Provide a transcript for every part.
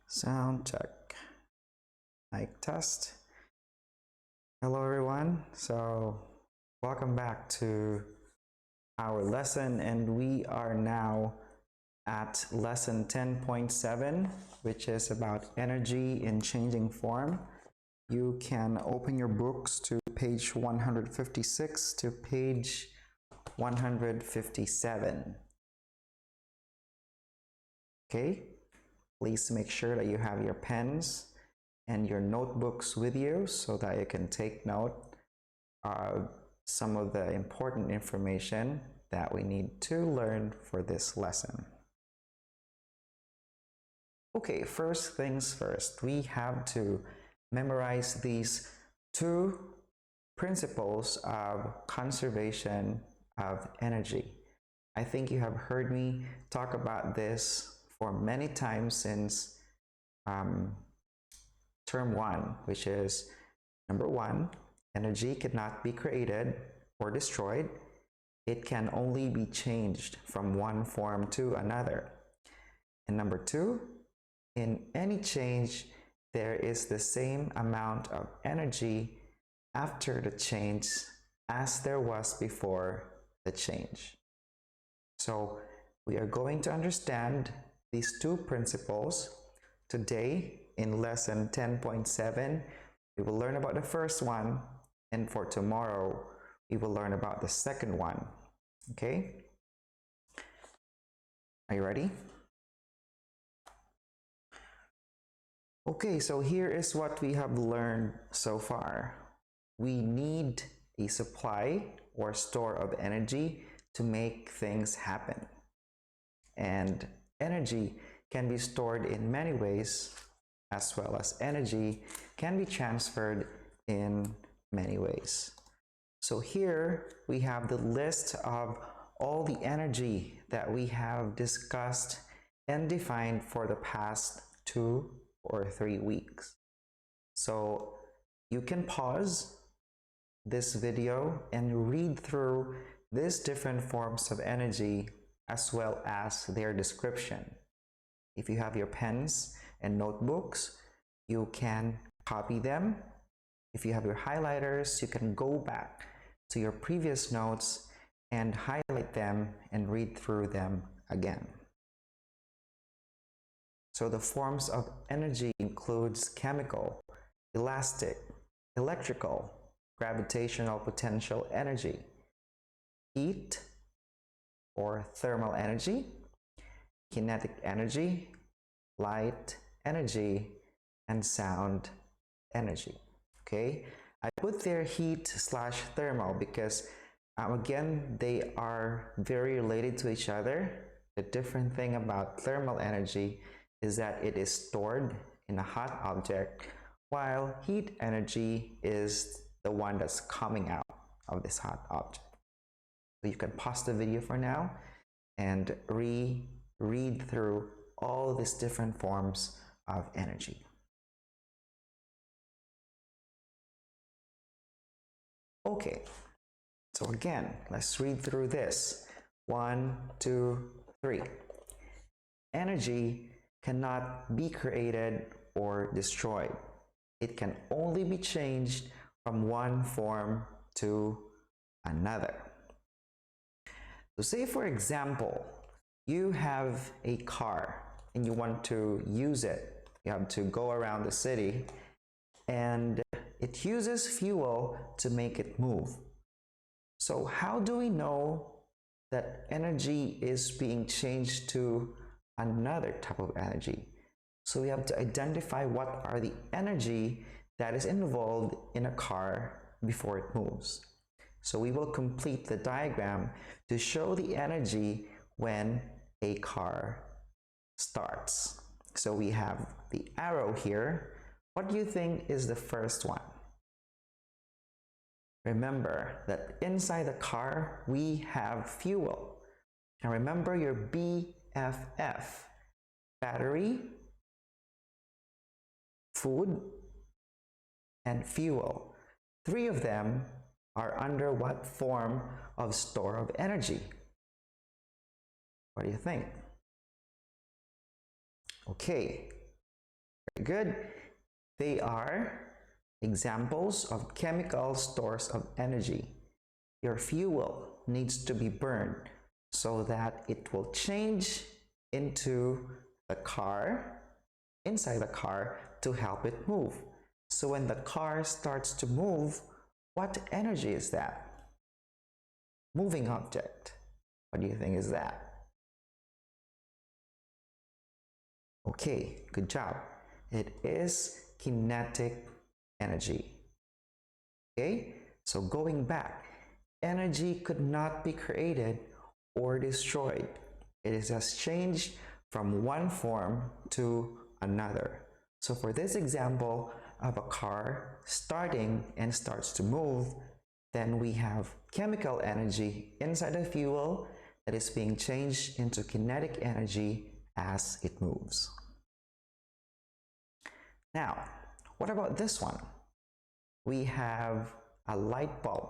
Sound check. Mic test. Hello everyone. Welcome back to our lesson, and we are now at lesson 10.7, which is about energy in changing form. You can open your books to page 156 to page 157. Okay, please make sure that you have your pens and your notebooks with you so that you can take note of some of the important information that we need to learn for this lesson. Okay, first things first, we have to memorize these two principles of conservation of energy. I think you have heard me talk about this for many times since term 1, which is number 1, energy cannot be created or destroyed. It can only be changed from one form to another. And number 2, in any change, there is the same amount of energy after the change as there was before the change. So we are going to understand these two principles today in lesson 10.7. We will learn about the first one, and for tomorrow we will learn about the second one. Okay? Are you ready? Okay, so here is what we have learned so far. We need a supply or store of energy to make things happen. And energy can be stored in many ways, as well as energy can be transferred in many ways. So here we have the list of all the energy that we have discussed and defined for the past 2 or 3 weeks. So you can pause this video and read through these different forms of energy as well as their description. If you have your pens and notebooks, you can copy them. If you have your highlighters, you can go back to your previous notes and highlight them and read through them again. So the forms of energy includes chemical, elastic, electrical, gravitational potential energy, heat or thermal energy, kinetic energy, light energy, and sound energy. Okay, I put there heat/thermal because again, they are very related to each other. The different thing about thermal energy is that it is stored in a hot object, while heat energy is the one that's coming out of this hot object. So you can pause the video for now and read through all these different forms of energy. Okay, so again, let's read through this. 1, 2, 3. Energy cannot be created or destroyed. It can only be changed from one form to another. So say for example, you have a car and you want to use it. You have to go around the city and it uses fuel to make it move. So how do we know that energy is being changed to another type of energy? So we have to identify what are the energy that is involved in a car before it moves. So we will complete the diagram to show the energy when a car starts. So we have the arrow here. What do you think is the first one? Remember that inside the car we have fuel. And remember your BFF: battery, food, and fuel. 3 of them are under what form of store of energy? What do you think? Okay, Good. They are examples of chemical stores of energy. Your fuel needs to be burned so that it will change into the car, inside the car, to help it move. So when the car starts to move, what energy is that? Moving object. What do you think is that? Okay, good job. It is kinetic energy. Okay, so going back, energy could not be created or destroyed. It is just changed from one form to another. So for this example of a car starting and starts to move, then we have chemical energy inside the fuel that is being changed into kinetic energy as it moves. Now, what about this one? We have a light bulb.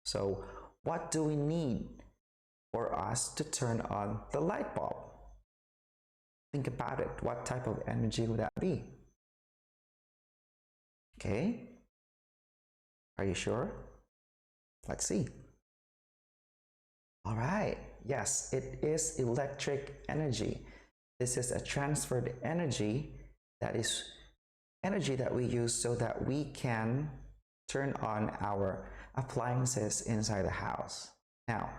So what do we need for us to turn on the light bulb? Think about it. What type of energy would that be? Okay. Are you sure? Let's see. All right. Yes, it is electric energy. This is a transferred energy that is energy that we use so that we can turn on our appliances inside the house. Now,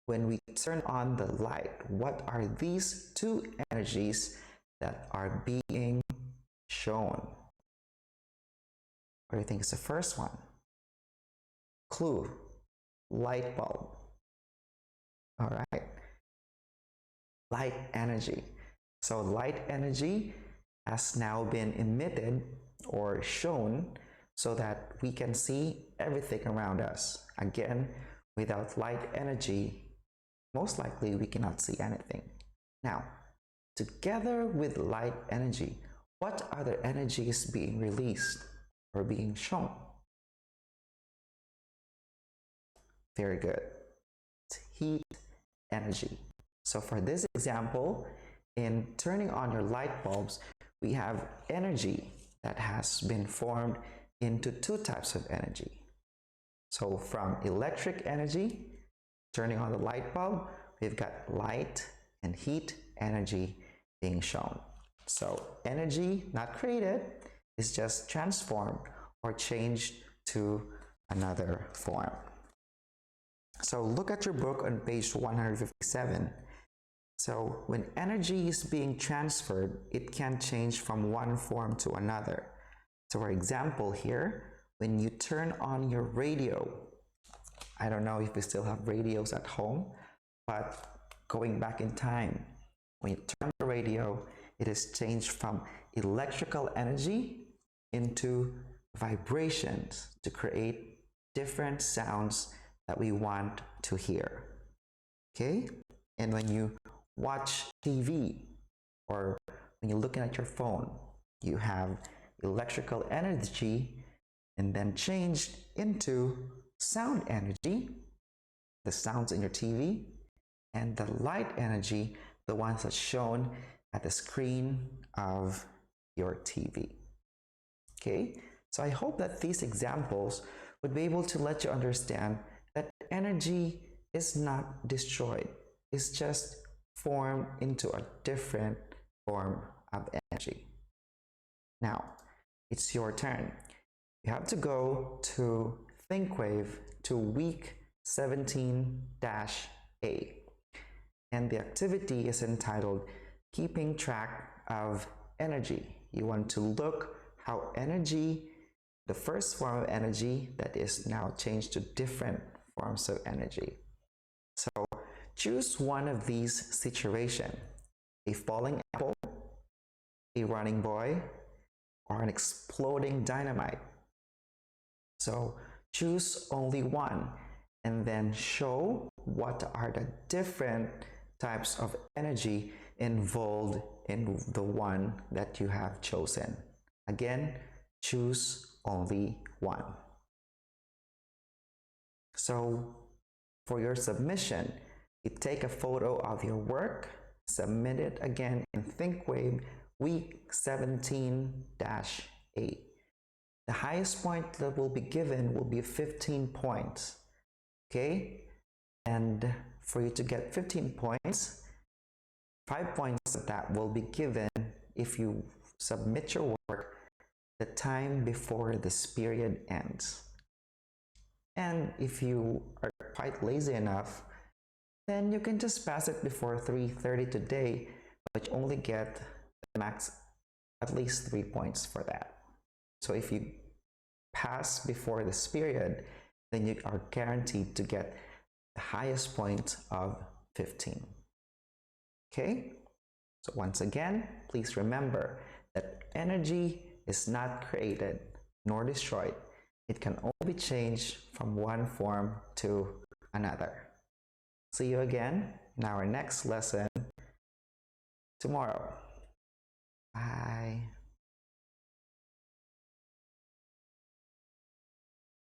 when we turn on the light, what are these two energies that are being shown? What do you think is the first one? Clue, light bulb. All right, light energy. So light energy has now been emitted or shown so that we can see everything around us. Again, without light energy, most likely we cannot see anything. Now, together with light energy, what other energy is being released or being shown? Very good. It's heat energy. So for this example, in turning on your light bulbs, we have energy that has been formed into two types of energy. So from electric energy, turning on the light bulb, we've got light and heat energy being shown. So energy not created is just transformed or changed to another form. So look at your book on page 157. So when energy is being transferred, it can change from one form to another. So for example here, when you turn on your radio, I don't know if we still have radios at home, but going back in time, when you turn the radio, it is changed from electrical energy into vibrations to create different sounds that we want to hear. Okay? And when you watch TV or when you're looking at your phone, you have electrical energy and then changed into sound energy, the sounds in your TV, and the light energy, the ones that's shown at the screen of your TV. Okay, so I hope that these examples would be able to let you understand that energy is not destroyed. It's just formed into a different form of energy. Now, it's your turn. You have to go to ThinkWave to week 17-A. And the activity is entitled Keeping Track of Energy. You want to look how energy, the first form of energy that is now changed to different forms of energy. So choose one of these situations: a falling apple, a running boy, or an exploding dynamite. So choose only one and then show what are the different types of energy involved in the one that you have chosen. Again, choose only one. So for your submission, you take a photo of your work, submit it again in ThinkWave week 17-8. The highest point that will be given will be 15 points. Okay? And for you to get 15 points, 5 points of that will be given if you submit your work the time before this period ends. And if you are quite lazy enough, then you can just pass it before 3:30 today, but you only get the max at least 3 points for that. So if you pass before this period, then you are guaranteed to get the highest point of 15. Okay? So once again, please remember that energy is not created nor destroyed. It can only be changed from one form to another. See you again in our next lesson tomorrow. Bye.